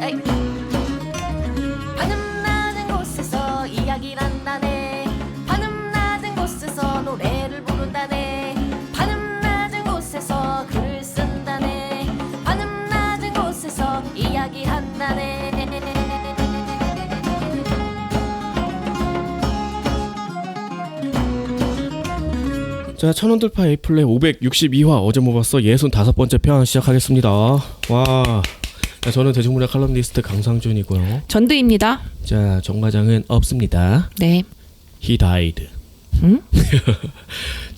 에이. 하늘 낮은 곳에서 이야기를 한다네. 하늘 낮은 곳에서 노래를 부른다네. 하늘 낮은 곳에서 글을 쓴다네. 하늘 낮은 곳에서 이야기한다네. 자, 천원돌파 에이플레 562화 어제 뭐 봤어 65번째 편 시작하겠습니다. 와, 자, 저는 대중문화 칼럼니스트 강상준이고요. 전두입니다. 자, 정 과장은 없습니다. 네. He died. 응?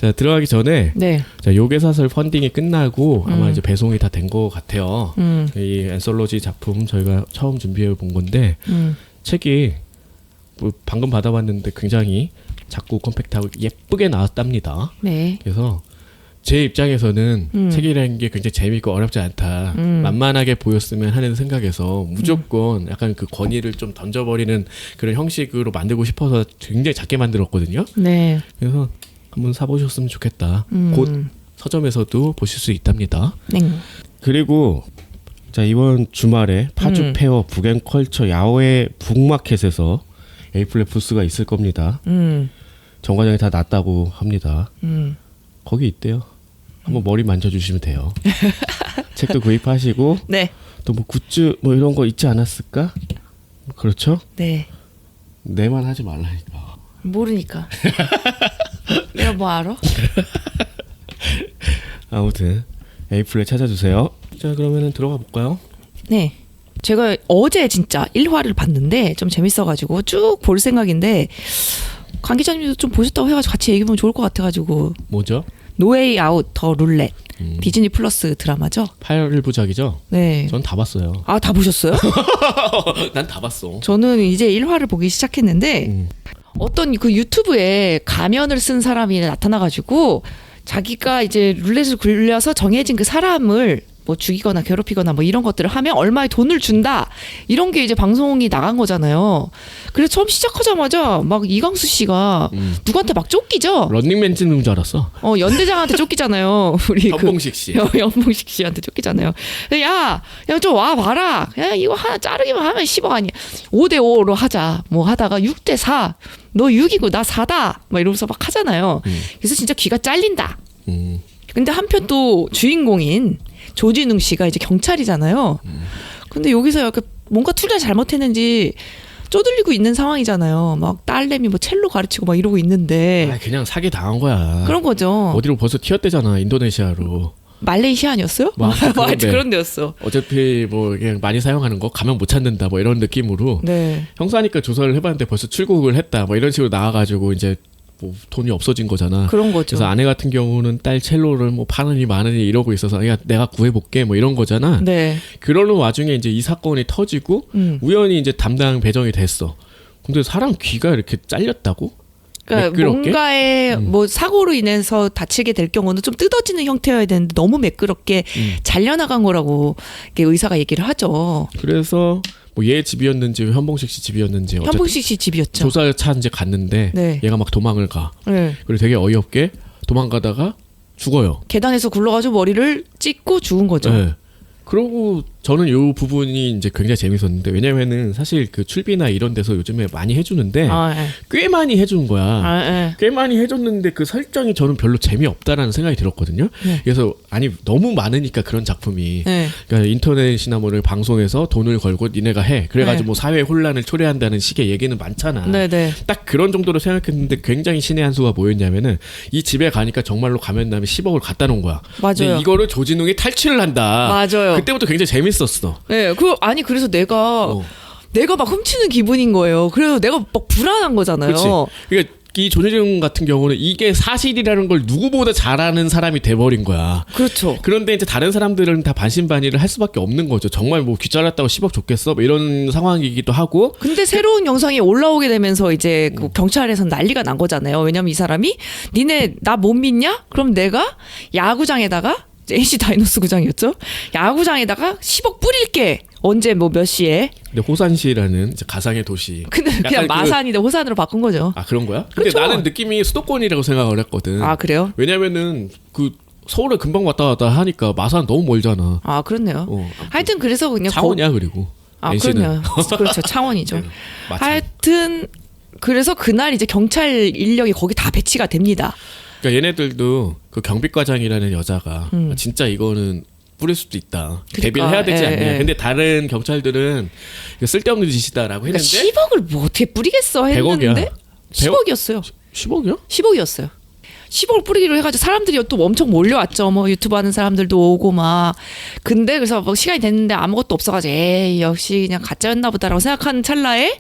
자, 들어가기 전에 네. 자, 요괴사설 펀딩이 끝나고 아마 이제 배송이 다 된 것 같아요. 이 앤솔로지 작품 저희가 처음 준비해 본 건데 책이 뭐 방금 받아봤는데 굉장히 작고 컴팩트하고 예쁘게 나왔답니다. 네. 그래서 제 입장에서는 책이라는 게 굉장히 재미있고 어렵지 않다. 만만하게 보였으면 하는 생각에서 무조건 약간 그 권위를 좀 던져버리는 그런 형식으로 만들고 싶어서 굉장히 작게 만들었거든요. 네. 그래서 한번 사보셨으면 좋겠다. 곧 서점에서도 보실 수 있답니다. 네. 그리고 자, 이번 주말에 파주 페어 북앤컬처 야외 북마켓에서 에이플레 부스가 있을 겁니다. 정 과장이 다 났다고 합니다. 거기 있대요. 한번 머리 만져주시면 돼요. 책도 구입하시고 네. 또 뭐 굿즈 뭐 이런 거 있지 않았을까? 그렇죠? 네. 내만 하지 말라니까. 모르니까. 내가 뭐 알아? 아무튼 에이플레 찾아주세요. 자, 그러면은 들어가 볼까요? 네. 제가 어제 진짜 1화를 봤는데 좀 재밌어가지고 쭉 볼 생각인데 강 기자님도 좀 보셨다고 해가지고 같이 얘기해보면 좋을 것 같아가지고 뭐죠? 노웨이 아웃 더 룰렛 디즈니 플러스 드라마죠? 8부작이죠? 네. 전 다 봤어요. 아, 다 보셨어요? 난 다 봤어. 저는 이제 1화를 보기 시작했는데 어떤 그 유튜브에 가면을 쓴 사람이 나타나가지고 자기가 이제 룰렛을 굴려서 정해진 그 사람을 뭐 죽이거나 괴롭히거나 뭐 이런 것들을 하면 얼마의 돈을 준다 이런 게 이제 방송이 나간 거잖아요. 그래서 처음 시작하자마자 막 이광수 씨가 누구한테 막 쫓기죠. 런닝맨 찍는 줄 알았어. 연대장한테 쫓기잖아요. 우리 현봉식 씨. 연봉식 씨한테 쫓기잖아요. 야 좀 와 봐라. 야 이거 하나 자르기만 하면 10억 아니야. 5대5로 하자. 뭐 하다가 6대4. 너 6이고 나 4다. 막 이러면서 막 하잖아요. 그래서 진짜 귀가 잘린다. 근데 한편 또 주인공인 조진웅 씨가 이제 경찰이잖아요. 근데 여기서 약간 뭔가 투자 잘못했는지 쪼들리고 있는 상황이잖아요. 막 딸내미 뭐 첼로 가르치고 막 이러고 있는데. 아, 그냥 사기 당한 거야. 그런 거죠. 어디로 벌써 튀었대잖아. 인도네시아로. 말레이시아 아니었어요? 뭐, 하여튼 그런 데였어. 어차피 뭐 그냥 많이 사용하는 거 가면 못 찾는다 뭐 이런 느낌으로. 네. 형사니까 조사를 해봤는데 벌써 출국을 했다 뭐 이런 식으로 나와가지고 이제 뭐 돈이 없어진 거잖아. 그런 거죠. 그래서 아내 같은 경우는 딸 첼로를 뭐 파느니 마느니 이러고 있어서 야, 내가 구해볼게 뭐 이런 거잖아. 네. 그러는 와중에 이제 이 사건이 터지고 우연히 이제 담당 배정이 됐어. 근데 사람 귀가 이렇게 잘렸다고? 그러니까 매끄럽게? 뭔가의 뭐 사고로 인해서 다치게 될 경우는 좀 뜯어지는 형태여야 되는데 너무 매끄럽게 잘려나간 거라고 이렇게 의사가 얘기를 하죠. 그래서 뭐 얘 집이었는지 현봉식 씨 집이었는지 현봉식 씨 집이었죠. 조사차 이제 갔는데 네. 얘가 막 도망을 가. 네. 그리고 되게 어이없게 도망가다가 죽어요. 계단에서 굴러가지고 머리를 찍고 죽은 거죠. 네. 그러고 저는 이 부분이 이제 굉장히 재밌었는데 왜냐면은 사실 그 출비나 이런 데서 요즘에 많이 해주는데 네. 꽤 많이 해준 거야. 네. 꽤 많이 해줬는데 그 설정이 저는 별로 재미없다라는 생각이 들었거든요. 네. 그래서 아니 너무 많으니까 그런 작품이 네. 그러니까 인터넷이나 뭐를 방송에서 돈을 걸고 니네가 해. 그래가지고 네. 뭐 사회 혼란을 초래한다는 식의 얘기는 많잖아. 네네. 딱 그런 정도로 생각했는데 굉장히 신의 한 수가 뭐였냐면은 이 집에 가니까 정말로 가면남에 10억을 갖다 놓은 거야. 맞아요. 근데 이거를 조진웅이 탈취를 한다. 맞아요. 그때부터 굉장히 재밌었어. 네, 그래서 내가 어. 막 훔치는 기분인 거예요. 그래서 내가 막 불안한 거잖아요. 그렇지. 그러니까 이 조진웅 같은 경우는 이게 사실이라는 걸 누구보다 잘 아는 사람이 돼버린 거야. 그렇죠. 그런데 이제 다른 사람들은 다 반신반의를 할 수밖에 없는 거죠. 정말 뭐 귀 잘랐다고 10억 줬겠어? 뭐 이런 상황이기도 하고. 근데 새로운 영상이 올라오게 되면서 이제 그 경찰에서 난리가 난 거잖아요. 왜냐면 이 사람이 니네 나 못 믿냐? 그럼 내가 야구장에다가 NC 다이노스 구장이었죠? 야구장에다가 10억 뿌릴게. 언제 뭐 몇 시에. 근데 호산시라는 이제 가상의 도시. 근데 그냥 마산인데 호산으로 바꾼 거죠. 아, 그런 거야? 근데 그렇죠. 나는 느낌이 수도권이라고 생각을 했거든. 아, 그래요? 왜냐면은 그 서울에 금방 왔다 갔다 하니까 마산 너무 멀잖아. 아, 그렇네요. 하여튼 그래서 그냥 창원이야 그리고. 아, NC 는. 그러면 그렇죠. 창원이죠. 네, 마찬가지. 하여튼 그래서 그날 이제 경찰 인력이 거기 다 배치가 됩니다. 그러니까 얘네들도 그 경비과장이라는 여자가 진짜 이거는 뿌릴 수도 있다. 그러니까, 대비를 해야 되지 예, 않냐. 예. 근데 다른 경찰들은 이거 쓸데없는 짓이다라고 그러니까 했는데 10억을 뭐 어떻게 뿌리겠어 했는데 10억이었어요. 10억이요? 10억이었어요. 10억을 뿌리기로 해가지고 사람들이 또 엄청 몰려왔죠. 뭐 유튜브 하는 사람들도 오고 막. 근데 그래서 뭐 시간이 됐는데 아무것도 없어가지고 에이 역시 그냥 가짜였나 보다라고 생각하는 찰나에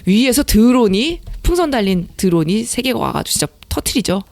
위에서 드론이 풍선 달린 드론이 3개가 와가지고 진짜 터트리죠.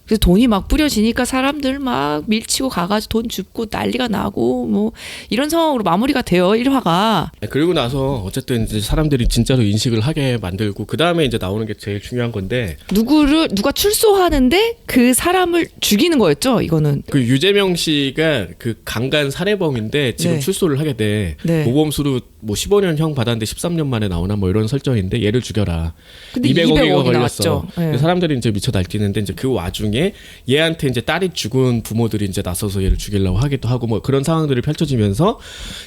그래서 돈이 막 뿌려지니까 사람들 막 밀치고 가가지고 돈 줍고 난리가 나고 뭐 이런 상황으로 마무리가 돼요 1화가. 그리고 나서 어쨌든 이제 사람들이 진짜로 인식을 하게 만들고 그 다음에 이제 나오는 게 제일 중요한 건데 누가 출소하는데 그 사람을 죽이는 거였죠 이거는. 그 유재명 씨가 그 강간 살해범인데 지금 네. 출소를 하게 돼. 네. 모범수로 뭐 15년 형 받았는데 13년 만에 나오나 뭐 이런 설정인데 얘를 죽여라. 근데 200억이 200억이 걸렸어. 나왔죠. 네. 사람들이 이제 미쳐 날뛰는데 이제 그 와중에 얘한테 이제 딸이 죽은 부모들이 이제 나서서 얘를 죽이려고 하기도 하고 뭐 그런 상황들이 펼쳐지면서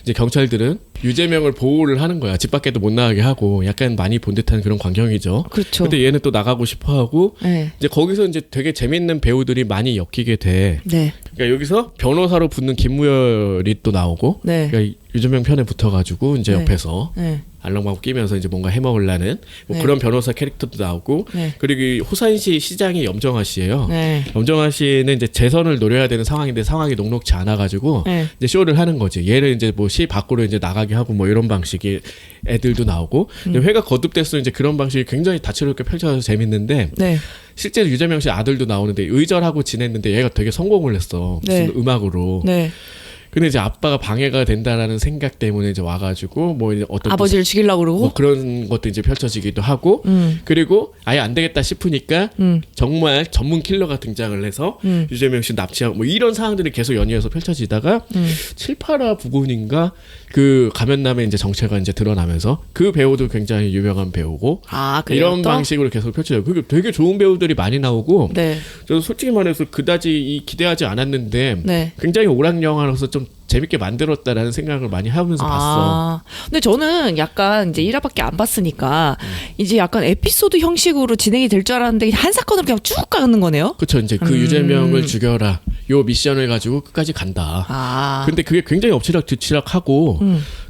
이제 경찰들은 유재명을 보호를 하는 거야. 집 밖에도 못 나가게 하고 약간 많이 본 듯한 그런 광경이죠. 그렇죠. 근데 얘는 또 나가고 싶어 하고 네. 이제 거기서 이제 되게 재밌는 배우들이 많이 엮이게 돼. 네. 그러니까 여기서 변호사로 붙는 김무열이 또 나오고 네. 그러니까 유재명 편에 붙어가지고 이제 네. 옆에서 네. 알랑방구 끼면서 이제 뭔가 해먹으려는 뭐 네. 그런 변호사 캐릭터도 나오고 네. 그리고 이 호산시 시장이 염정아 씨예요. 네. 염정아 씨는 이제 재선을 노려야 되는 상황인데 상황이 녹록지 않아가지고 네. 이제 쇼를 하는 거지. 얘를 이제 뭐 시 밖으로 이제 나가게 하고 뭐 이런 방식의 애들도 나오고 회가 거듭돼서 이제 그런 방식이 굉장히 다채롭게 펼쳐져서 재밌는데 네. 실제로 유재명 씨 아들도 나오는데 의절하고 지냈는데 얘가 되게 성공을 했어. 무슨 네. 음악으로. 네. 근데 이제 아빠가 방해가 된다라는 생각 때문에 이제 와가지고 뭐 이제 어떤 아버지를 죽이려고 그러고. 뭐 그런 것도 이제 펼쳐지기도 하고 그리고 아예 안 되겠다 싶으니까 정말 전문 킬러가 등장을 해서 유재명 씨 납치하고 뭐 이런 상황들이 계속 연이어서 펼쳐지다가 7, 8화 부분인가 그 가면남의 이제 정체가 이제 드러나면서 그 배우도 굉장히 유명한 배우고 아, 그래요? 이런 또? 방식으로 계속 펼쳐져요. 그게 되게 좋은 배우들이 많이 나오고 네. 저도 솔직히 말해서 그다지 기대하지 않았는데 네. 굉장히 오락 영화로서 좀 재밌게 만들었다라는 생각을 많이 하면서 봤어. 근데 저는 약간 이제 1화밖에 안 봤으니까 이제 약간 에피소드 형식으로 진행이 될 줄 알았는데 한 사건으로 그냥 쭉 가는 거네요. 그렇죠. 이제 그 유재명을 죽여라. 요 미션을 가지고 끝까지 간다. 아. 근데 그게 굉장히 엎치락뒤치락하고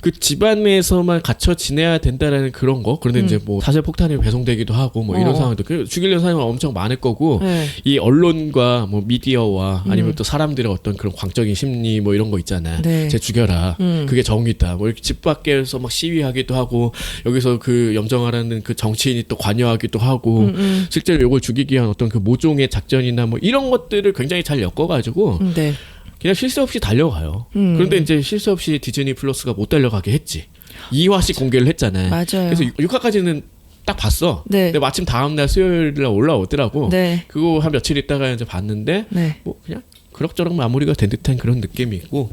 그 집안에서만 갇혀 지내야 된다라는 그런 거. 그런데 이제 뭐 사실 폭탄이 배송되기도 하고 뭐 이런 상황도 죽이려는 사람이 엄청 많을 거고 네. 이 언론과 뭐 미디어와 아니면 또 사람들의 어떤 그런 광적인 심리 뭐 이런 거 있잖아. 네. 쟤 죽여라. 그게 정의다. 뭐 이렇게 집 밖에서 막 시위하기도 하고 여기서 그 염정아라는 그 정치인이 또 관여하기도 하고 실제로 이걸 죽이기 위한 어떤 그 모종의 작전이나 뭐 이런 것들을 굉장히 잘 엮어가지고 네. 그냥 실수 없이 달려가요. 그런데 이제 실수 없이 디즈니 플러스가 못 달려가게 했지. 2화씩 공개를 했잖아요. 맞아요. 그래서 6화까지는 딱 봤어. 네. 근데 마침 다음날 수요일날 올라오더라고. 네. 그거 한 며칠 있다가 이제 봤는데 네. 뭐 그냥 그럭저럭 마무리가 된 듯한 그런 느낌이 있고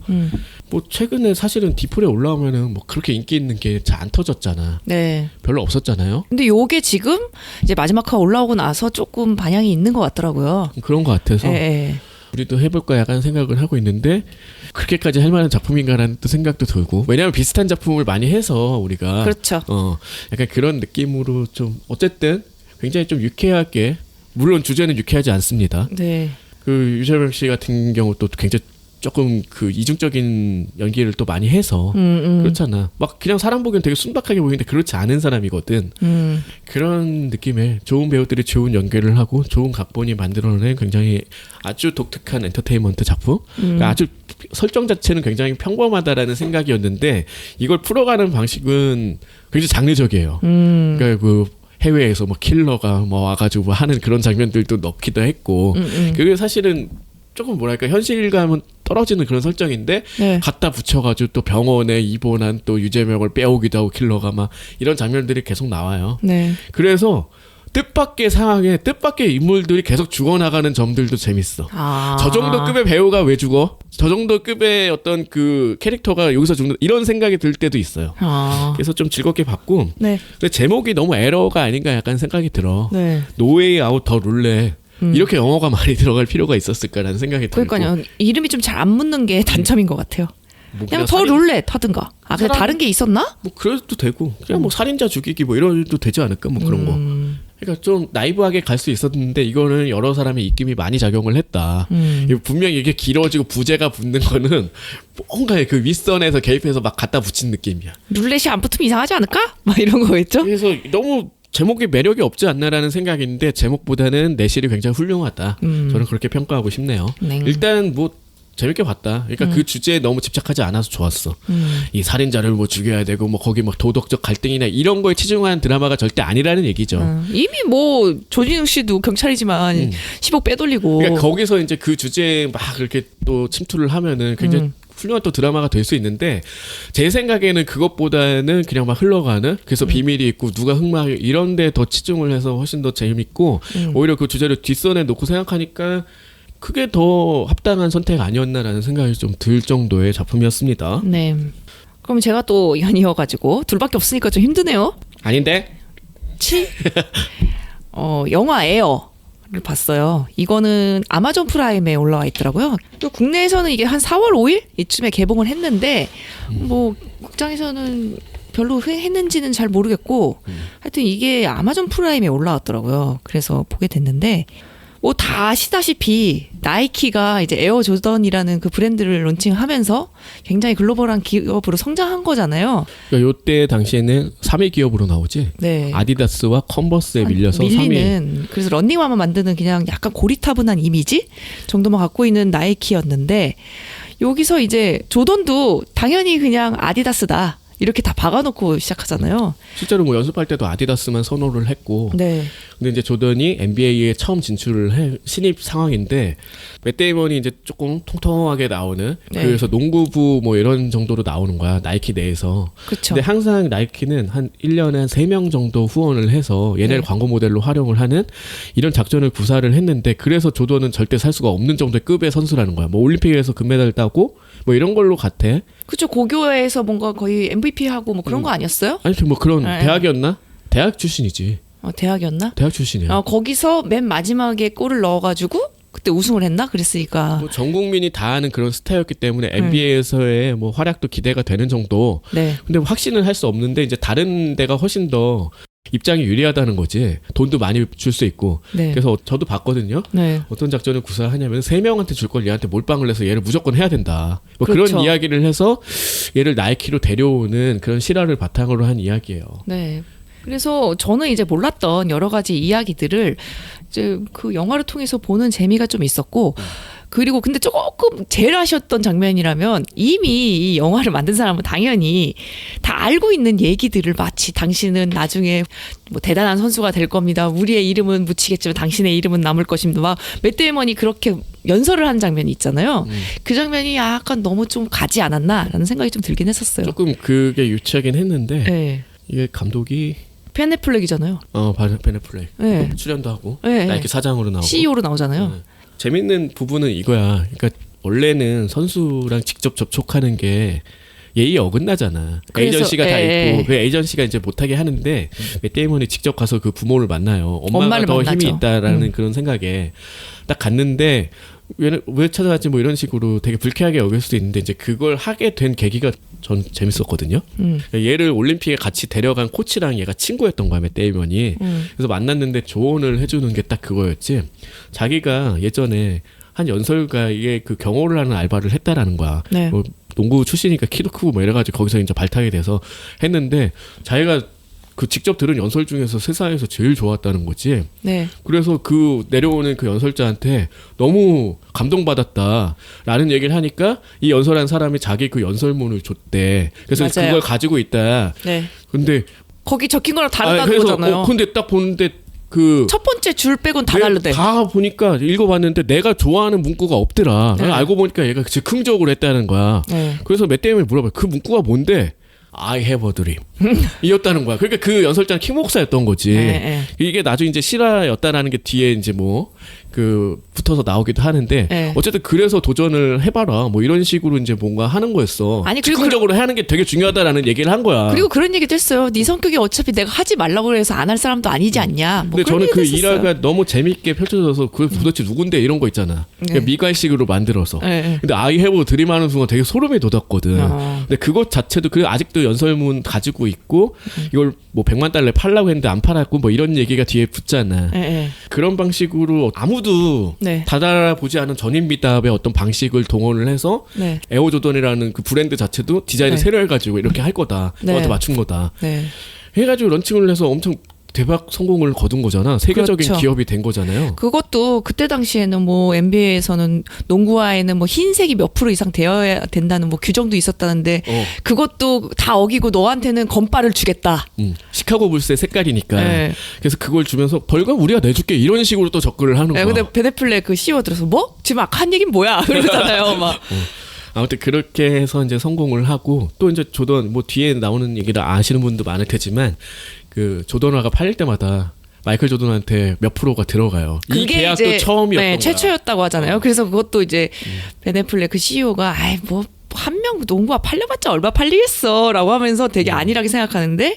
뭐 최근에 사실은 디플에 올라오면은 뭐 그렇게 인기 있는 게 잘 안 터졌잖아. 네. 별로 없었잖아요. 근데 요게 지금 이제 마지막 화 올라오고 나서 조금 반향이 있는 것 같더라고요. 그런 것 같아서 예. 우리도 해볼까 약간 생각을 하고 있는데 그렇게까지 할 만한 작품인가라는 또 생각도 들고 왜냐하면 비슷한 작품을 많이 해서 우리가 그렇죠. 약간 그런 느낌으로 좀 어쨌든 굉장히 좀 유쾌하게 물론 주제는 유쾌하지 않습니다. 네. 그 유재명 씨 같은 경우 또 굉장히 조금 그 이중적인 연기를 또 많이 해서 그렇잖아. 막 그냥 사람 보기엔 되게 순박하게 보이는데 그렇지 않은 사람이거든. 그런 느낌의 좋은 배우들이 좋은 연기를 하고 좋은 각본이 만들어낸 굉장히 아주 독특한 엔터테인먼트 작품. 그러니까 아주 설정 자체는 굉장히 평범하다라는 생각이었는데 이걸 풀어가는 방식은 굉장히 장르적이에요. 그러니까 그 해외에서 뭐 킬러가 뭐 와가지고 하는 그런 장면들도 넣기도 했고 그게 사실은 조금 뭐랄까 현실감은 떨어지는 그런 설정인데 네. 갖다 붙여가지고 또 병원에 입원한 또 유재명을 빼오기도 하고 킬러가 막 이런 장면들이 계속 나와요. 네. 그래서 뜻밖의 상황에 뜻밖의 인물들이 계속 죽어나가는 점들도 재밌어. 아. 저 정도 급의 배우가 왜 죽어? 저 정도 급의 어떤 그 캐릭터가 여기서 죽는 이런 생각이 들 때도 있어요. 아. 그래서 좀 즐겁게 봤고 네. 근데 제목이 너무 에러가 아닌가 약간 생각이 들어. 네. 노웨이 아웃 더 룰렛 이렇게 영어가 많이 들어갈 필요가 있었을까라는 생각이 들고 그러니까요. 이름이 좀 잘 안 묻는 게 단점인 것 같아요. 뭐 그냥 더 룰렛 하든가. 아, 근데 사람- 다른 게 있었나? 뭐 그래도 되고 그냥 뭐 살인자 죽이기 뭐 이래도 되지 않을까 뭐 그런 거. 그러니까 좀 나이브하게 갈 수 있었는데 이거는 여러 사람의 입김이 많이 작용을 했다. 이거 분명히 이게 길어지고 부제가 붙는 거는 뭔가 그 윗선에서 개입해서 막 갖다 붙인 느낌이야. 룰렛이 안 붙으면 이상하지 않을까? 막 이런 거겠죠? 그래서 너무 제목에 매력이 없지 않나라는 생각인데 제목보다는 내실이 굉장히 훌륭하다. 저는 그렇게 평가하고 싶네요. 네. 일단 뭐 재밌게 봤다. 그러니까 그 주제에 너무 집착하지 않아서 좋았어. 이 살인자를 뭐 죽여야 되고 뭐 거기 막 도덕적 갈등이나 이런 거에 치중한 드라마가 절대 아니라는 얘기죠. 이미 뭐 조진웅 씨도 경찰이지만 10억 빼돌리고. 그러니까 거기서 이제 그 주제에 막 그렇게 또 침투를 하면은 굉장히 훌륭한 또 드라마가 될 수 있는데 제 생각에는 그것보다는 그냥 막 흘러가는 그래서 비밀이 있고 누가 흑막 이런 데 더 치중을 해서 훨씬 더 재밌고 오히려 그 주제를 뒷선에 놓고 생각하니까 그게 더 합당한 선택 아니었나라는 생각이 좀 들 정도의 작품이었습니다. 네. 그럼 제가 또 연이어가지고 둘밖에 없으니까 좀 힘드네요. 아닌데? 영화 에어를 봤어요. 이거는 아마존 프라임에 올라와 있더라고요. 또 국내에서는 이게 한 4월 5일 이쯤에 개봉을 했는데 뭐 극장에서는 별로 했는지는 잘 모르겠고 하여튼 이게 아마존 프라임에 올라왔더라고요. 그래서 보게 됐는데 뭐 다 아시다시피 나이키가 이제 에어 조던이라는 그 브랜드를 론칭하면서 굉장히 글로벌한 기업으로 성장한 거잖아요. 그러니까 요때 당시에는 3위 기업으로 나오지. 네. 아디다스와 컨버스에 밀려서 3위. 밀리는 그래서 런닝화만 만드는 그냥 약간 고리타분한 이미지 정도만 갖고 있는 나이키였는데 여기서 이제 조던도 당연히 그냥 아디다스다 이렇게 다 박아놓고 시작하잖아요. 실제로 뭐 연습할 때도 아디다스만 선호를 했고 네. 근데 이제 조던이 NBA에 처음 진출을 해 신입 상황인데 맷 데이먼이 이제 조금 통통하게 나오는 네. 그래서 농구부 뭐 이런 정도로 나오는 거야 나이키 내에서. 그렇죠. 근데 항상 나이키는 한 1년에 한 3명 정도 후원을 해서 얘네를 네. 광고 모델로 활용을 하는 이런 작전을 구사를 했는데 그래서 조던은 절대 살 수가 없는 정도의 급의 선수라는 거야. 뭐 올림픽에서 금메달 따고 뭐 이런 걸로 같아. 그렇죠. 고교에서 뭔가 거의 MVP 하고 뭐 그런 거 아니었어요? 아니 뭐 그런 네. 대학이었나? 대학 출신이지. 대학이었나? 대학 출신이야. 거기서 맨 마지막에 골을 넣어가지고 그때 우승을 했나? 그랬으니까. 뭐 전 국민이 다 아는 그런 스타였기 때문에 NBA에서의 뭐 활약도 기대가 되는 정도. 네. 근데 확신을 할 수 없는데 이제 다른 데가 훨씬 더 입장이 유리하다는 거지. 돈도 많이 줄 수 있고. 네. 그래서 저도 봤거든요. 네. 어떤 작전을 구사하냐면 3명한테 줄 걸 얘한테 몰빵을 해서 얘를 무조건 해야 된다. 뭐 그렇죠. 그런 이야기를 해서 얘를 나이키로 데려오는 그런 실화를 바탕으로 한 이야기예요. 네. 그래서 저는 이제 몰랐던 여러 가지 이야기들을 이제 그 영화를 통해서 보는 재미가 좀 있었고 그리고 근데 조금 제일 아쉬웠던 장면이라면 이미 이 영화를 만든 사람은 당연히 다 알고 있는 얘기들을 마치 당신은 나중에 뭐 대단한 선수가 될 겁니다. 우리의 이름은 묻히겠지만 당신의 이름은 남을 것입니다. 막 맷 데이먼이 그렇게 연설을 하는 장면이 있잖아요. 그 장면이 약간 너무 좀 가지 않았나라는 생각이 좀 들긴 했었어요. 조금 그게 유치하긴 했는데 네. 이게 감독이 펜애플렉이잖아요. 베네 플렉 네. 출연도 하고 네. 나이키 사장으로 나오고 CEO로 나오잖아요. 네. 재밌는 부분은 이거야. 그러니까 원래는 선수랑 직접 접촉하는 게 예의 어긋나잖아. 그래서, 에이전시가 다 예. 있고 그 에이전시가 이제 못하게 하는데 맷 데이먼이 직접 가서 그 부모를 만나요. 엄마가 엄마를 더 만나죠. 힘이 있다라는 그런 생각에 딱 갔는데 왜 찾아왔지 뭐 이런 식으로 되게 불쾌하게 여길 수도 있는데 이제 그걸 하게 된 계기가 전 재밌었거든요. 얘를 올림픽에 같이 데려간 코치랑 얘가 친구였던 거야, 맷 데이먼이. 그래서 만났는데 조언을 해주는 게 딱 그거였지. 자기가 예전에 한 연설가의 그 경호를 하는 알바를 했다라는 거야. 네. 뭐 농구 출신이니까 키도 크고 뭐 이래가지고 거기서 이제 발탁이 돼서 했는데 자기가 그 직접 들은 연설 중에서 세상에서 제일 좋았다는 거지. 네. 그래서 그 내려오는 그 연설자한테 너무 감동받았다라는 얘기를 하니까 이 연설한 사람이 자기 그 연설문을 줬대. 그래서 맞아요. 그걸 가지고 있다. 네. 근데 거기 적힌 거랑 다르다는 그래서 거잖아요. 근데 딱 보는데 그 첫 번째 줄 빼곤 다 내가 다르대. 다 보니까 읽어봤는데 내가 좋아하는 문구가 없더라. 네. 알고 보니까 얘가 즉흥적으로 했다는 거야. 네. 그래서 맷 데이먼이 물어봐요. 그 문구가 뭔데? I have a dream. 이었다는 거야. 그러니까 그 연설자는 킹 목사였던 거지. 네, 이게 나중에 이제 실화였다라는 게 뒤에 이제 뭐 그 붙어서 나오기도 하는데 네. 어쨌든 그래서 도전을 해봐라 뭐 이런 식으로 이제 뭔가 하는 거였어. 아니, 그리고 즉흥적으로 하는 게 되게 중요하다라는 얘기를 한 거야. 그리고 그런 얘기도 했어요. 네 성격이 어차피 내가 하지 말라고 해서 안 할 사람도 아니지 않냐. 뭐 근데 그런 저는 그 얘기도 했었어요. 일화가 너무 재밌게 펼쳐져서 그 도대체 누군데 이런 거 있잖아. 네. 미갈식으로 만들어서. 네. 근데 아이 해보 드림하는 순간 되게 소름이 돋았거든. 근데 그것 자체도 그 아직도 연설문 가지고 있고 이걸 뭐 100만 달러에 팔라고 했는데 안 팔았고 뭐 이런 얘기가 뒤에 붙잖아. 네. 그런 방식으로 아무도 네. 다달아보지 않은 전인 미답의 어떤 방식을 동원을 해서 네. 에어조던이라는 그 브랜드 자체도 디자인을 네. 새로 해가지고 이렇게 할 거다. 네. 너한테 맞춘 거다. 네. 해가지고 런칭을 해서 엄청 대박 성공을 거둔 거잖아. 세계적인 그렇죠. 기업이 된 거잖아요. 그것도 그때 당시에는 뭐 NBA에서는 농구화에는 뭐 흰색이 몇 프로 이상 되어야 된다는 뭐 규정도 있었다는데 그것도 다 어기고 너한테는 건빠를 주겠다. 시카고 불스의 색깔이니까. 네. 그래서 그걸 주면서 벌금 우리가 내줄게 이런 식으로 또 접근을 하는 거야. 네, 근데 베네플레 그 CEO 들어서 뭐? 지금 아까 한 얘기는 뭐야? 그러잖아요. 막. 아무튼 그렇게 해서 이제 성공을 하고 또 이제 조던 뭐 뒤에 나오는 얘기를 아시는 분도 많을 테지만 그 조던화가 팔릴 때마다 마이클 조던한테 몇 프로가 들어가요. 이 그게 계약도 이제 처음이었던 거야. 최초였다고 하잖아요. 그래서 그것도 이제 베네플레 그 CEO가 아이 뭐 한 명 농구화 팔려봤자 얼마 팔리겠어라고 하면서 되게 안일하게 생각하는데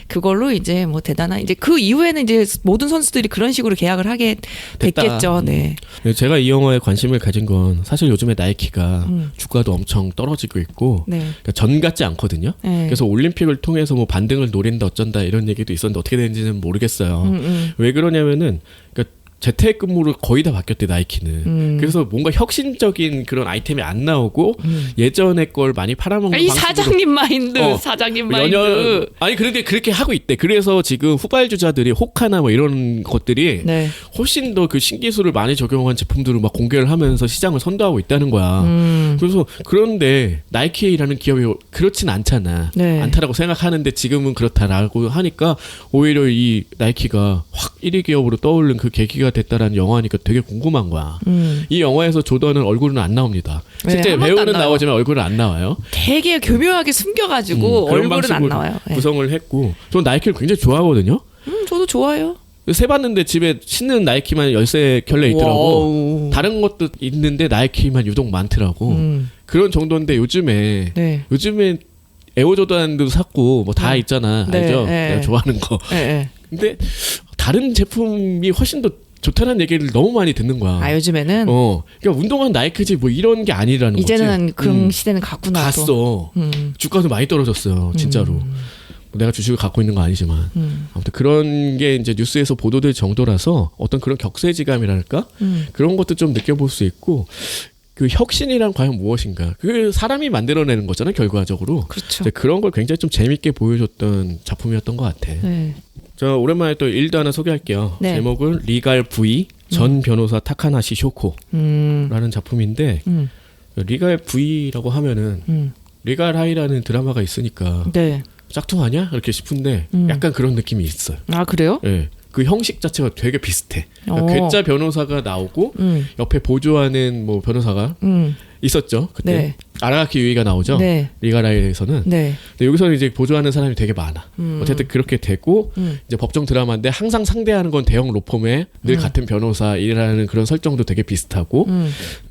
그걸로 이제 뭐 대단한 이제 그 이후에는 이제 모든 선수들이 그런 식으로 계약을 하게 됐다. 됐겠죠. 네. 제가 이 영화에 관심을 가진 건 사실 요즘에 나이키가 주가도 엄청 떨어지고 있고 네. 그러니까 전 같지 않거든요. 네. 그래서 올림픽을 통해서 뭐 반등을 노린다 어쩐다 이런 얘기도 있었는데 어떻게 되는지는 모르겠어요. 왜 그러냐면은 그러니까 재택근무로 거의 다 바뀌었대 나이키는. 그래서 뭔가 혁신적인 그런 아이템이 안 나오고 예전의 걸 많이 팔아먹는 이 방식으로 사장님 마인드, 사장님 마인드. 아니 그런데 그렇게 하고 있대. 그래서 지금 후발주자들이 호카나 뭐 이런 것들이 네. 훨씬 더 그 신기술을 많이 적용한 제품들을 막 공개를 하면서 시장을 선도하고 있다는 거야. 그래서 그런데 나이키라는 기업이 그렇진 않잖아. 네. 않다라고 생각하는데 지금은 그렇다라고 하니까 오히려 이 나이키가 확 1위 기업으로 떠오른 그 계기가 됐다라는 영화니까 되게 궁금한 거야. 이 영화에서 조던은 얼굴은 안 나옵니다. 네, 실제 한 번도 안 배우는 나와요. 나오지만 얼굴은 안 나와요. 되게 교묘하게 숨겨가지고 그런 얼굴은 안 방식으로 나와요. 네. 구성을 했고 전 나이키를 굉장히 좋아하거든요. 저도 좋아요. 세봤는데 집에 신는 나이키만 13켤레 있더라고. 와우. 다른 것도 있는데 나이키만 유독 많더라고. 그런 정도인데 요즘에 네. 에어조던도 샀고 뭐 다 있잖아. 네, 알죠? 네. 내가 좋아하는 거. 네. 근데 다른 제품이 훨씬 더 좋다는 얘기를 너무 많이 듣는 거야. 아 요즘에는 그러니까 운동화는 나이키지 뭐 이런 게 아니라는 이제는 거지. 그런 시대는 갔구나. 또. 갔어. 주가도 많이 떨어졌어요. 진짜로. 내가 주식을 갖고 있는 거 아니지만 아무튼 그런 게 이제 뉴스에서 보도될 정도라서 어떤 그런 격세지감이랄까 그런 것도 좀 느껴볼 수 있고 그 혁신이란 과연 무엇인가 그 사람이 만들어내는 거잖아요 결과적으로. 그렇죠. 이제 그런 걸 굉장히 좀 재밌게 보여줬던 작품이었던 것 같아. 네. 저 오랜만에 또 일도 하나 소개할게요. 네. 제목은 리갈 V 전 변호사 타카나시 쇼코라는 작품인데 리갈 V라고 하면은 리갈 하이라는 드라마가 있으니까 네. 짝퉁하냐 이렇게 싶은데 약간 그런 느낌이 있어요. 아 그래요? 예. 그 형식 자체가 되게 비슷해. 그러니까 어. 괴짜 변호사가 나오고 옆에 보조하는 뭐 변호사가 있었죠. 그때 네. 아라가키 유이가 나오죠. 네. 리가라이에서는. 네. 근데 여기서는 이제 보조하는 사람이 되게 많아. 어쨌든 그렇게 되고 이제 법정 드라마인데 항상 상대하는 건 대형 로펌의 늘 같은 변호사이라는 그런 설정도 되게 비슷하고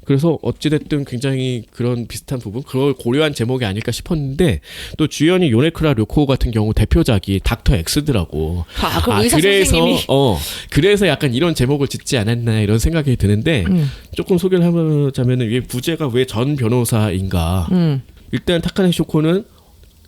그래서 어찌됐든 굉장히 그런 비슷한 부분 그걸 고려한 제목이 아닐까 싶었는데 또 주연이 요네크라 료코 같은 경우 대표작이 닥터 X더라고. 아, 그럼 의사 그래서 선생님이 그래서 약간 이런 제목을 짓지 않았나 이런 생각이 드는데 조금 소개를 하자면은 이게 부제가 왜 전 변호사인가. 일단 타카네 쇼코는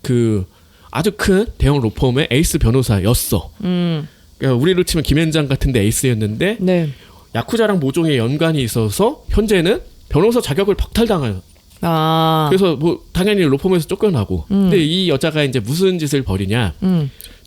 그 아주 큰 대형 로펌의 에이스 변호사였어. 그러니까 우리로 치면 김현장 같은데 에이스였는데 네. 야쿠자랑 모종의 연관이 있어서 현재는 변호사 자격을 박탈당해요. 아. 그래서 뭐 당연히 로펌에서 쫓겨나고. 근데 이 여자가 이제 무슨 짓을 벌이냐?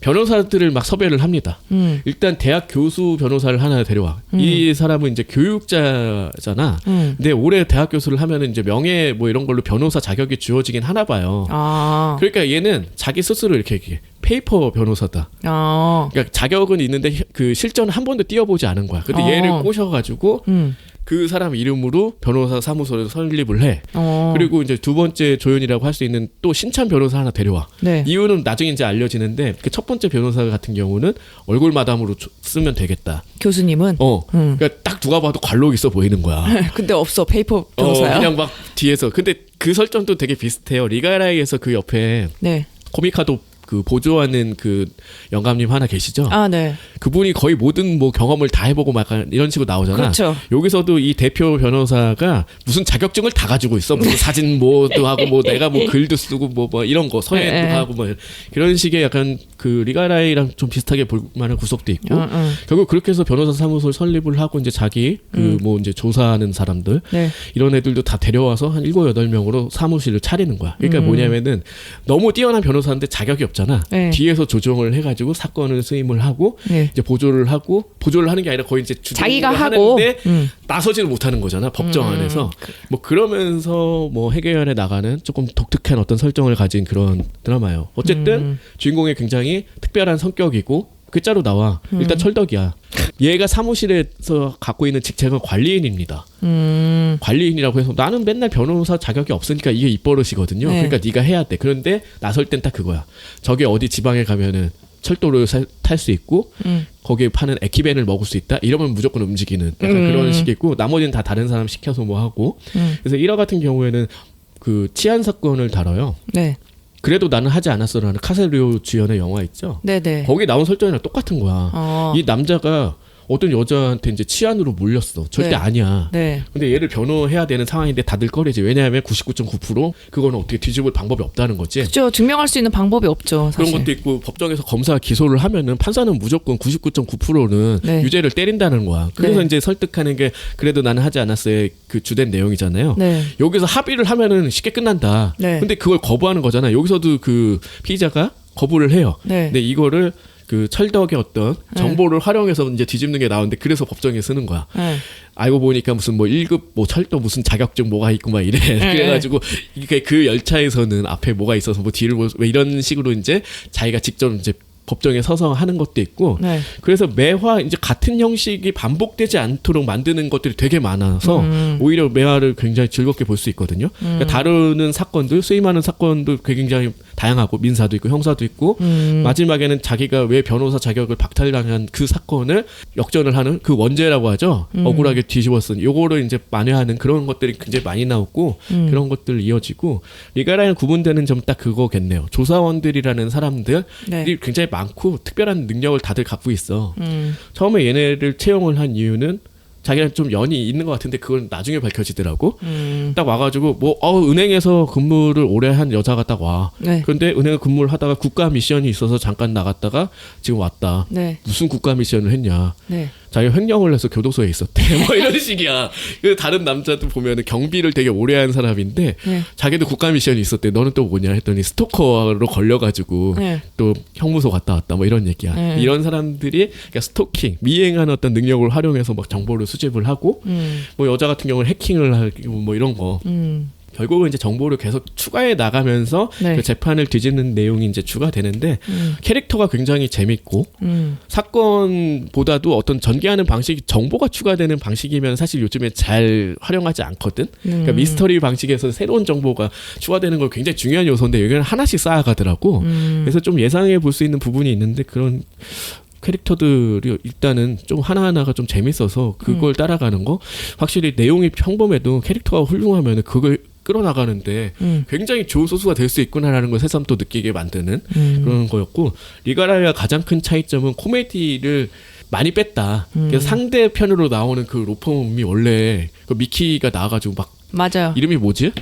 변호사들을 막 섭외를 합니다. 일단 대학 교수 변호사를 하나 데려와. 이 사람은 이제 교육자잖아. 근데 올해 대학 교수를 하면은 이제 명예 뭐 이런 걸로 변호사 자격이 주어지긴 하나 봐요. 아. 그러니까 얘는 자기 스스로 이렇게 얘기해. 페이퍼 변호사다. 그러니까 자격은 있는데 그 실전을 한 번도 뛰어보지 않은 거야. 근데 얘를 꼬셔가지고 그 사람 이름으로 변호사 사무소를 설립을 해. 그리고 이제 두 번째 조연이라고 할 수 있는 또 신참 변호사 하나 데려와. 네. 이유는 나중에 이제 알려지는데 그 첫 번째 변호사 같은 경우는 얼굴 마담으로 쓰면 되겠다. 교수님은 그러니까 딱 누가 봐도 관록 있어 보이는 거야. 근데 없어 페이퍼 변호사야. 그냥 막 뒤에서. 근데 그 설정도 되게 비슷해요. 리가라이에서 그 옆에 네. 코미카도 그 보조하는 그 영감님 하나 계시죠? 아, 네. 그분이 거의 모든 뭐 경험을 다 해보고 막 약간 이런 식으로 나오잖아. 그렇죠. 여기서도 이 대표 변호사가 무슨 자격증을 다 가지고 있어. 무슨 사진 뭐도 하고 뭐 내가 뭐 글도 쓰고 뭐 이런 거 서예도 하고 뭐 이런 식의 약간 그 리가라이랑 좀 비슷하게 볼 만한 구석도 있고 결국 그렇게 해서 변호사 사무소를 설립을 하고 이제 자기 그 뭐 이제 조사하는 사람들 네. 이런 애들도 다 데려와서 한 7, 8명으로 사무실을 차리는 거야. 그러니까 뭐냐면은 너무 뛰어난 변호사인데 자격이 없잖아. 네. 뒤에서 조정을 해가지고 사건을 수임을 하고 네. 이제 보조를 하는 게 아니라 거의 이제 자기가 하고 하는데 음. 나서지를 못하는 거잖아. 법정 안에서 뭐 그러면서 뭐 해결해 나가는 조금 독특한 어떤 설정을 가진 그런 드라마예요. 어쨌든 주인공이 굉장히 특별한 성격이고 글자로 나와. 일단 철덕이야. 얘가 사무실에서 갖고 있는 직책은 관리인입니다. 관리인이라고 해서 나는 맨날 변호사 자격이 없으니까 이게 입버릇이거든요. 네. 그러니까 네가 해야 돼. 그런데 나설 땐 딱 그거야. 저기 어디 지방에 가면은 철도를 탈 수 있고 거기에 파는 에키벤을 먹을 수 있다. 이러면 무조건 움직이는 약간 그런 식이 있고 나머지는 다 다른 사람 시켜서 뭐 하고. 그래서 1화 같은 경우에는 그 치안 사건을 다뤄요. 네. 그래도 나는 하지 않았어라는 카세리오 주연의 영화 있죠. 네네. 거기 나온 설정이랑 똑같은 거야. 이 남자가 어떤 여자한테 이제 치안으로 몰렸어. 절대 네. 아니야. 네. 근데 얘를 변호해야 되는 상황인데 다들 꺼리지. 왜냐하면 99.9% 그거는 어떻게 뒤집을 방법이 없다는 거지. 그렇죠. 증명할 수 있는 방법이 없죠. 사실. 그런 것도 있고 법정에서 검사 기소를 하면은 판사는 무조건 99.9%는 네. 유죄를 때린다는 거야. 그래서 네. 이제 설득하는 게 그래도 나는 하지 않았어의 그 주된 내용이잖아요. 네. 여기서 합의를 하면은 쉽게 끝난다. 네. 근데 그걸 거부하는 거잖아. 여기서도 그 피의자가 거부를 해요. 네. 근데 이거를 그 철덕의 어떤 정보를 활용해서 이제 뒤집는 게 나오는데 그래서 법정에 쓰는 거야. 네. 알고 보니까 무슨 뭐 1급 뭐 철도 무슨 자격증 뭐가 있고 막 이래. 그래가지고 이게 그 열차에서는 앞에 뭐가 있어서 뭐 뒤를 왜 이런 식으로 이제 자기가 직접 이제 법정에 서서 하는 것도 있고. 네. 그래서 매화 이제 같은 형식이 반복되지 않도록 만드는 것들이 되게 많아서 오히려 매화를 굉장히 즐겁게 볼 수 있거든요. 그러니까 다루는 사건들, 수임하는 사건도 굉장히 다양하고 민사도 있고 형사도 있고 마지막에는 자기가 왜 변호사 자격을 박탈당한 그 사건을 역전을 하는 그 원죄라고 하죠. 억울하게 뒤집어쓴 요거를 이제 만회하는 그런 것들이 굉장히 많이 나오고 그런 것들 이어지고 리가라이랑 구분되는 점 딱 그거겠네요. 조사원들이라는 사람들이 네. 굉장히 많고 특별한 능력을 다들 갖고 있어. 처음에 얘네를 채용을 한 이유는 자기랑 좀 연이 있는 것 같은데 그건 나중에 밝혀지더라고. 딱 와가지고 뭐 은행에서 근무를 오래 한 여자가 딱 와. 네. 그런데 은행에 근무를 하다가 국가 미션이 있어서 잠깐 나갔다가 지금 왔다. 네. 무슨 국가 미션을 했냐. 네. 자기가 횡령을 해서 교도소에 있었대. 뭐 이런 식이야. 그 다른 남자도 보면은 경비를 되게 오래 한 사람인데 네. 자기도 국가 미션이 있었대. 너는 또 뭐냐 했더니 스토커로 걸려가지고 네. 또 형무소 갔다 왔다. 뭐 이런 얘기야. 네. 이런 사람들이 그러니까 스토킹, 미행하는 어떤 능력을 활용해서 막 정보를 수집을 하고 뭐 여자 같은 경우는 해킹을 하고 뭐 이런 거. 결국은 이제 정보를 계속 추가해 나가면서 네. 그 재판을 뒤집는 내용이 이제 추가되는데 캐릭터가 굉장히 재밌고 사건보다도 어떤 전개하는 방식이 정보가 추가되는 방식이면 사실 요즘에 잘 활용하지 않거든. 그러니까 미스터리 방식에서 새로운 정보가 추가되는 걸 굉장히 중요한 요소인데 여기는 하나씩 쌓아가더라고. 그래서 좀 예상해 볼 수 있는 부분이 있는데 그런 캐릭터들이 일단은 좀 하나하나가 좀 재밌어서 그걸 따라가는 거 확실히 내용이 평범해도 캐릭터가 훌륭하면 그걸 끌어나가는데 굉장히 좋은 소스가 될 수 있구나라는 걸 새삼 또 느끼게 만드는 그런 거였고 리가라이가 가장 큰 차이점은 코미디를 많이 뺐다. 그래서 상대편으로 나오는 그 로펌이 원래 그 미키가 나와가지고 막 맞아요. 이름이 뭐지?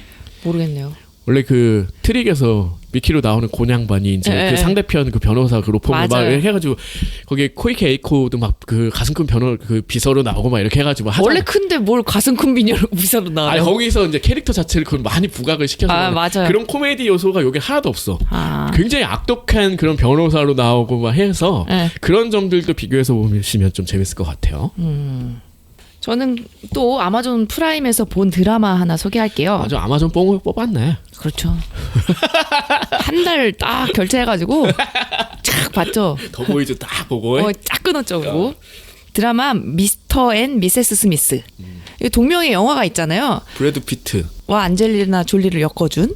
모르겠네요. 원래 그 트릭에서 미키로 나오는 곤양반이 이제 네, 그 네. 상대편 그 변호사 그 로펌을 막 맞아요. 이렇게 해가지고 거기에 코이케 에이코도 막 그 가슴 큰 변호 그 비서로 나오고 막 이렇게 해가지고 막 원래 하잖아. 큰데 뭘 가슴 큰 비녀로 비서로 나와요? 아니 거기서 이제 캐릭터 자체를 그걸 많이 부각을 시켜서 맞아요. 그런 코미디 요소가 여기 하나도 없어. 아. 굉장히 악독한 그런 변호사로 나오고 막 해서 네. 그런 점들도 비교해서 보시면 좀 재밌을 것 같아요. 저는 또 아마존 프라임에서 본 드라마 하나 소개할게요. 아주 아마존 뽕을 뽑았네. 그렇죠. 한 달 딱 결제해가지고 봤죠? 더보이즈 딱 보고. 쫙 끊었죠. 그리고 드라마 미스터 앤 미세스 스미스. 이 동명의 영화가 있잖아요. 브래드 피트. 와 안젤리나 졸리를 엮어준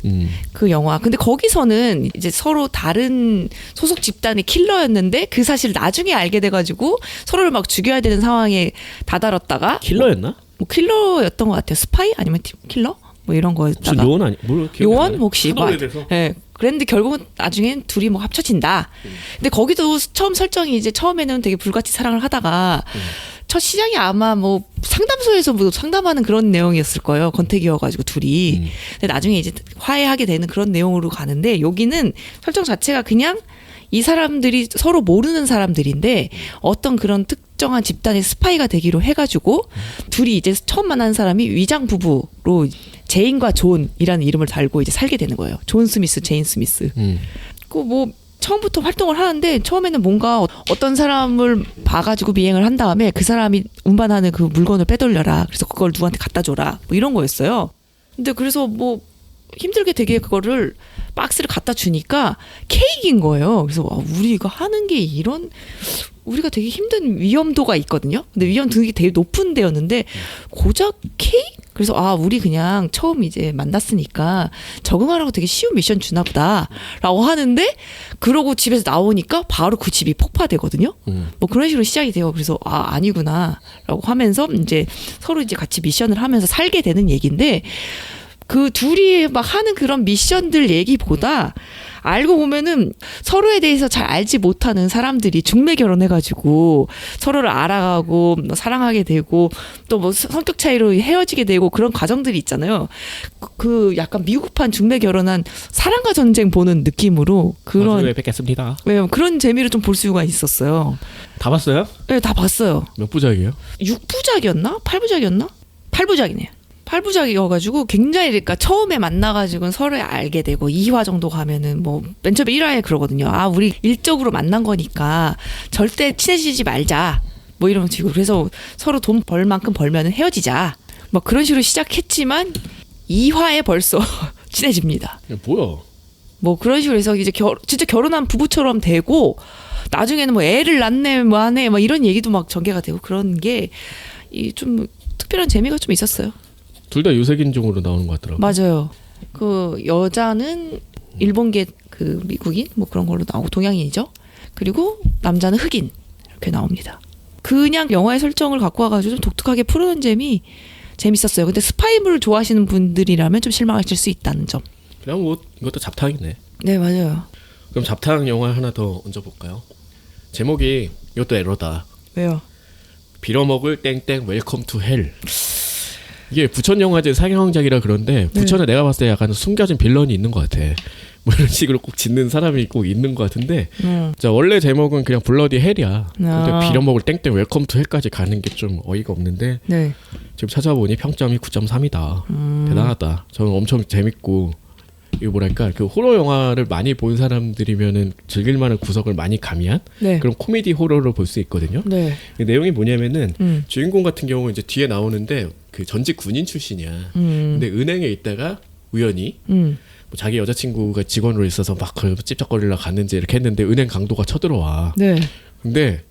그 영화. 근데 거기서는 이제 서로 다른 소속 집단의 킬러였는데 그 사실 나중에 알게 돼가지고 서로를 막 죽여야 되는 상황에 다다랐다가 킬러였나? 뭐 킬러였던 것 같아요. 스파이 아니면 팀 킬러 뭐 이런 거였다가 요원 아니 뭘 요원 혹시 하도 오래돼서. 예. 그랬는데 결국은 나중엔 둘이 뭐 합쳐진다. 근데 거기도 처음 설정이 이제 처음에는 되게 불같이 사랑을 하다가 첫 시장이 아마 뭐 상담소에서 뭐 상담하는 그런 내용이었을 거예요. 권태기여가지고 둘이. 근데 나중에 이제 화해하게 되는 그런 내용으로 가는데 여기는 설정 자체가 그냥 이 사람들이 서로 모르는 사람들인데 어떤 그런 특정한 집단의 스파이가 되기로 해가지고 둘이 이제 처음 만난 사람이 위장 부부로 제인과 존이라는 이름을 달고 이제 살게 되는 거예요. 존 스미스, 제인 스미스. 그 뭐 처음부터 활동을 하는데 처음에는 뭔가 어떤 사람을 봐가지고 미행을 한 다음에 그 사람이 운반하는 그 물건을 빼돌려라. 그래서 그걸 누구한테 갖다 줘라. 뭐 이런 거였어요. 근데 그래서 뭐 힘들게 되게 그거를 박스를 갖다 주니까 케이크인 거예요. 그래서 와, 우리 이거 하는 게 이런 우리가 되게 힘든 위험도가 있거든요. 근데 위험 등급이 되게 높은 데였는데 고작 케이크? 그래서 아 우리 그냥 처음 이제 만났으니까 적응하라고 되게 쉬운 미션 주나 보다라고 하는데 그러고 집에서 나오니까 바로 그 집이 폭파되거든요. 뭐 그런 식으로 시작이 돼요. 그래서 아 아니구나라고 하면서 이제 서로 이제 같이 미션을 하면서 살게 되는 얘기인데 그 둘이 막 하는 그런 미션들 얘기보다 알고 보면은 서로에 대해서 잘 알지 못하는 사람들이 중매 결혼해가지고 서로를 알아가고 사랑하게 되고 또 뭐 성격 차이로 헤어지게 되고 그런 과정들이 있잖아요. 그 약간 미국판 중매 결혼한 사랑과 전쟁 보는 느낌으로 그런 뵙겠습니다. 네, 그런 재미를 좀 볼 수가 있었어요. 다 봤어요? 네, 다 봤어요. 몇 부작이에요? 6부작이었나? 8부작이었나? 8부작이네요. 8부작이어가지고 굉장히 그러니까 처음에 만나가지고는 서로 알게 되고 2화 정도 가면은 뭐 맨 처음에 1화에 그러거든요. 아 우리 일적으로 만난 거니까 절대 친해지지 말자. 뭐 이런 식으로 그래서 서로 돈 벌 만큼 벌면은 헤어지자. 뭐 그런 식으로 시작했지만 2화에 벌써 친해집니다. 야, 뭐야? 뭐 그런 식으로 해서 이제 진짜 결혼한 부부처럼 되고 나중에는 뭐 애를 낳네 뭐 하네 뭐 이런 얘기도 막 전개가 되고 그런 게 이 좀 특별한 재미가 좀 있었어요. 둘 다 유색인종으로 나오는 것 같더라고요. 맞아요. 그 여자는 일본계 그 미국인 뭐 그런 걸로 나오고 동양인이죠. 그리고 남자는 흑인 이렇게 나옵니다. 그냥 영화의 설정을 갖고 와가지고 좀 독특하게 풀어낸 점이 재밌었어요. 근데 스파이물을 좋아하시는 분들이라면 좀 실망하실 수 있다는 점. 그냥 뭐 이것도 잡탕이네. 네 맞아요. 그럼 잡탕 영화 하나 더 얹어볼까요? 제목이 이것도 에러다. 왜요? 빌어먹을 땡땡 웰컴 투 헬. 이게 부천 영화제 상영작이라 그런데 부천에 내가 봤을 때 약간 숨겨진 빌런이 있는 것 같아. 뭐 이런 식으로 꼭 짓는 사람이 꼭 있는 것 같은데 자 원래 제목은 그냥 블러디 헬이야. 근데 빌어먹을 땡땡 웰컴 투 헬까지 가는 게 좀 어이가 없는데 네. 지금 찾아보니 평점이 9.3이다. 대단하다. 저는 엄청 재밌고 이거 뭐랄까 그 호러 영화를 많이 본 사람들이면은 즐길만한 구석을 많이 가미한 네. 그런 코미디 호러로 볼 수 있거든요. 네. 내용이 뭐냐면은 주인공 같은 경우 이제 뒤에 나오는데 그 전직 군인 출신이야. 근데 은행에 있다가 우연히 뭐 자기 여자친구가 직원으로 있어서 막 그 찝쩍거리려 갔는지 이렇게 했는데 은행 강도가 쳐들어와. 네. 근데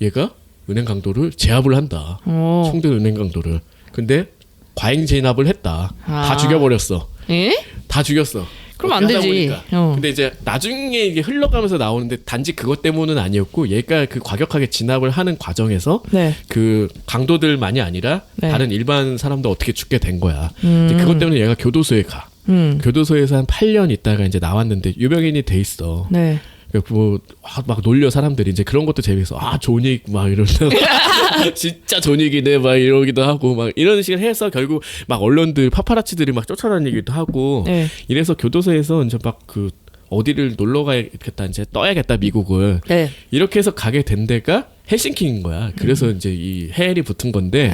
얘가 은행 강도를 제압을 한다. 총든 은행 강도를. 근데 과잉 진압을 했다. 다 죽여버렸어. 예? 다 죽였어. 그럼 안 되지. 근데 이제 나중에 이게 흘러가면서 나오는데 단지 그것 때문은 아니었고 얘가 그 과격하게 진압을 하는 과정에서 네. 그 강도들만이 아니라 네. 다른 일반 사람도 어떻게 죽게 된 거야. 이제 그것 때문에 얘가 교도소에 가. 교도소에서 한 8년 있다가 이제 나왔는데 유명인이 돼 있어. 네. 막 놀려 사람들이 이제 그런 것도 재밌어. 아 존윅 막 이러면서 진짜 존윅이네 막 이러기도 하고 막 이런 식으로 해서 결국 막 언론들 파파라치들이 막 쫓아다니기도 하고 네. 이래서 교도소에서 이제 막 그 어디를 놀러 가야겠다 이제 떠야겠다 미국을 네. 이렇게 해서 가게 된 데가 헬싱키인 거야. 그래서 이제 이 헬이 붙은 건데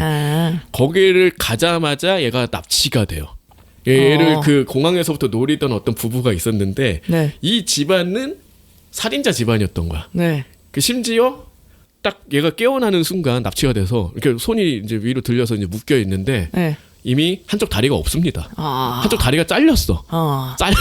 거기를 가자마자 얘가 납치가 돼요. 얘를 그 공항에서부터 노리던 어떤 부부가 있었는데 네. 이 집안은 살인자 집안이었던 거야. 네. 그 심지어 딱 얘가 깨어나는 순간 납치가 돼서 이렇게 손이 이제 위로 들려서 이제 묶여 있는데 네. 이미 한쪽 다리가 없습니다. 한쪽 다리가 잘렸어.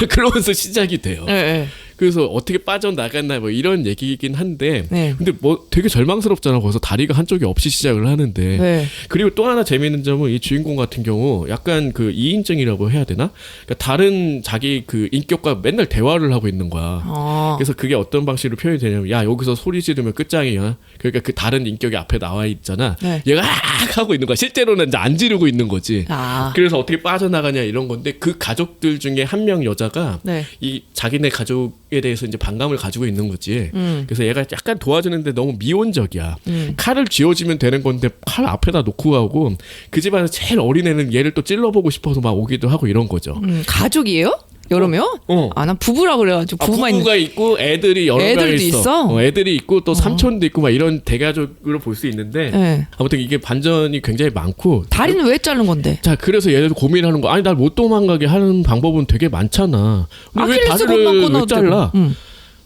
그러면서 시작이 돼요. 네. 그래서 어떻게 빠져나갔나 뭐 이런 얘기이긴 한데 네. 근데 뭐 되게 절망스럽잖아. 거기서 다리가 한쪽이 없이 시작을 하는데 네. 그리고 또 하나 재미있는 점은 이 주인공 같은 경우 약간 그 이인증이라고 해야 되나? 그러니까 다른 자기 그 인격과 맨날 대화를 하고 있는 거야. 그래서 그게 어떤 방식으로 표현이 되냐면 야 여기서 소리 지르면 끝장이야. 그러니까 그 다른 인격이 앞에 나와 있잖아. 네. 얘가 악 하고 있는 거야. 실제로는 이제 안 지르고 있는 거지. 아. 그래서 어떻게 빠져나가냐 이런 건데 그 가족들 중에 한 명 여자가 네. 이 자기네 가족에 대해서 이제 반감을 가지고 있는 거지. 음. 그래서 얘가 약간 도와주는데 너무 미온적이야. 칼을 쥐어주면 되는 건데 칼 앞에다 놓고 가고 그 집안에서 제일 어린 애는 얘를 또 찔러보고 싶어서 막 오기도 하고 이런 거죠. 가족이에요? 여러 명? 어. 아, 난 부부라 그래가지고 부부만 부부가 있고 애들이 여러 명 애들도 있어? 애들이 있고 또 삼촌도 있고 막 이런 대가족으로 볼 수 있는데 네. 아무튼 이게 반전이 굉장히 많고 다리는 왜 자른 건데? 자 그래서 얘네도 고민하는 거 아니 날 못 도망가게 하는 방법은 되게 많잖아. 근데 왜 아킬레스 다리를 건만 왜 끊어도 잘라? 되고.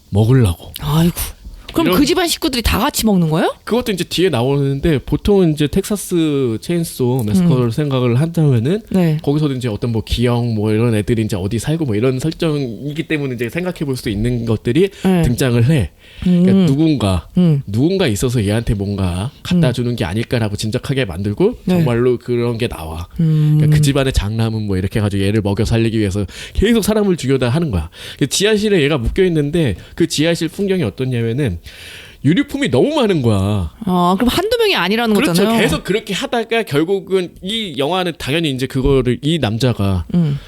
먹으려고. 아이고. 그럼 이런- 그 집안 식구들이 다 같이 먹는 거예요? 그것도 이제 뒤에 나오는데 보통은 이제 텍사스 체인소 매스커를 생각을 한다면은 네. 거기서도 이제 어떤 뭐 기영 뭐 이런 애들이 이제 어디 살고 뭐 이런 설정이기 때문에 이제 생각해 볼 수 있는 것들이 네. 등장을 해. 그러니까 누군가 있어서 얘한테 뭔가 갖다 주는 게 아닐까라고 짐작하게 만들고 네. 정말로 그런 게 나와. 그러니까 그 집안의 장남은 뭐 이렇게 해가지고 얘를 먹여 살리기 위해서 계속 사람을 죽여다 하는 거야. 그 지하실에 얘가 묶여 있는데 그 지하실 풍경이 어떻냐면은 유류품이 너무 많은 거야. 아, 그럼 한두 명이 아니라는 그렇죠. 거잖아요. 계속 그렇게 하다가 결국은 이 영화는 당연히 이제 그거를 이 남자가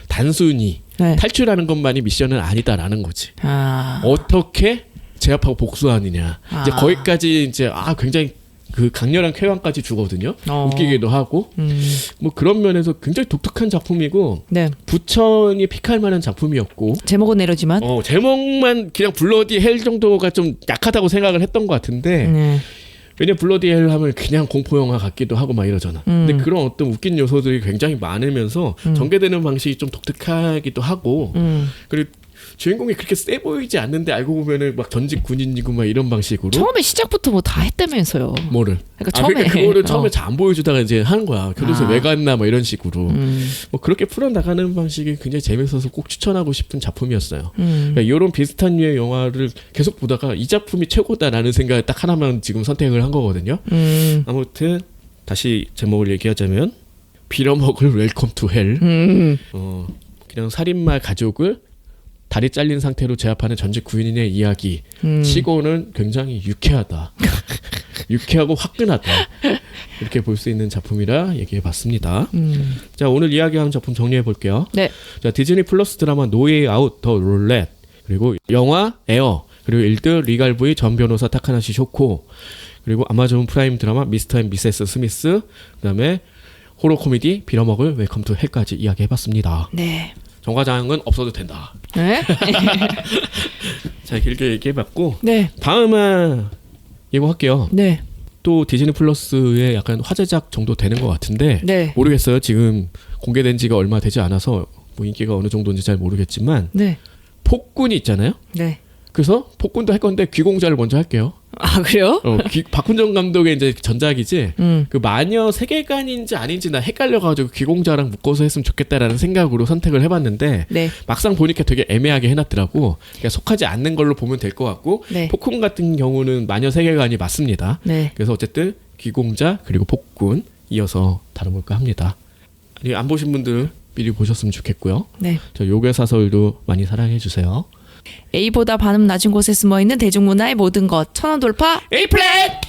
단순히 네. 탈출하는 것만이 미션은 아니다라는 거지. 아. 어떻게 제압하고 복수하느냐. 이제 아. 거기까지 이제 굉장히 그 강렬한 쾌감까지 주거든요. 웃기기도 하고 뭐 그런 면에서 굉장히 독특한 작품이고 네. 부천이 픽할 만한 작품이었고 제목은 내려지만. 제목만 그냥 블러디 헬 정도가 좀 약하다고 생각을 했던 것 같은데 네. 왜냐 블러디 헬 하면 그냥 공포 영화 같기도 하고 막 이러잖아. 근데 그런 어떤 웃긴 요소들이 굉장히 많으면서 전개되는 방식이 좀 독특하기도 하고 그리고 주인공이 그렇게 세 보이지 않는데 알고 보면은 막 전직 군인이고 막 이런 방식으로 처음에 시작부터 뭐 다 했다면서요. 뭐를 그러니까 처음에 그거를 처음에 잘 안 보여주다가 이제 하는 거야. 교도소 아. 왜 갔나 뭐 이런 식으로 뭐 그렇게 풀어나가는 방식이 굉장히 재밌어서 꼭 추천하고 싶은 작품이었어요. 그러니까 이런 비슷한 류의 영화를 계속 보다가 이 작품이 최고다라는 생각을 딱 하나만 지금 선택을 한 거거든요. 아무튼 다시 제목을 얘기하자면 빌어먹을 웰컴 투 헬. 그냥 살인마 가족을 다리 잘린 상태로 제압하는 전직 구인의 이야기 치고는 굉장히 유쾌하다. 유쾌하고 화끈하다. 이렇게 볼 수 있는 작품이라 얘기해봤습니다. 자 오늘 이야기한 작품 정리해볼게요. 네. 자 디즈니 플러스 드라마 노웨이 아웃 더 룰렛 그리고 영화 에어 그리고 일드 리갈 부의 전 변호사 타카나시 쇼코 그리고 아마존 프라임 드라마 미스터 앤 미세스 스미스 그다음에 호러 코미디 빌어먹을 웰컴 투 헬까지 이야기해봤습니다. 네. 정과장은 없어도 된다. 네. 자 길게 얘기해봤고 네. 다음은 예고할게요. 네. 또 디즈니 플러스의 약간 화제작 정도 되는 것 같은데 네. 모르겠어요. 지금 공개된 지가 얼마 되지 않아서 뭐 인기가 어느 정도인지 잘 모르겠지만 네. 폭군이 있잖아요. 네. 그래서 폭군도 할 건데 귀공자를 먼저 할게요. 아, 그래요? 박훈정 감독의 이제 전작이지. 그 마녀 세계관인지 아닌지 나 헷갈려가지고 귀공자랑 묶어서 했으면 좋겠다라는 생각으로 선택을 해봤는데 네. 막상 보니까 되게 애매하게 해놨더라고. 그러니까 속하지 않는 걸로 보면 될 것 같고 네. 폭군 같은 경우는 마녀 세계관이 맞습니다. 네. 그래서 어쨌든 귀공자 그리고 폭군 이어서 다뤄볼까 합니다. 아니, 안 보신 분들 미리 보셨으면 좋겠고요. 네. 저 요괴사설도 많이 사랑해주세요. A보다 반음 낮은 곳에 숨어있는 대중문화의 모든 것. 천원 돌파 A 플랫!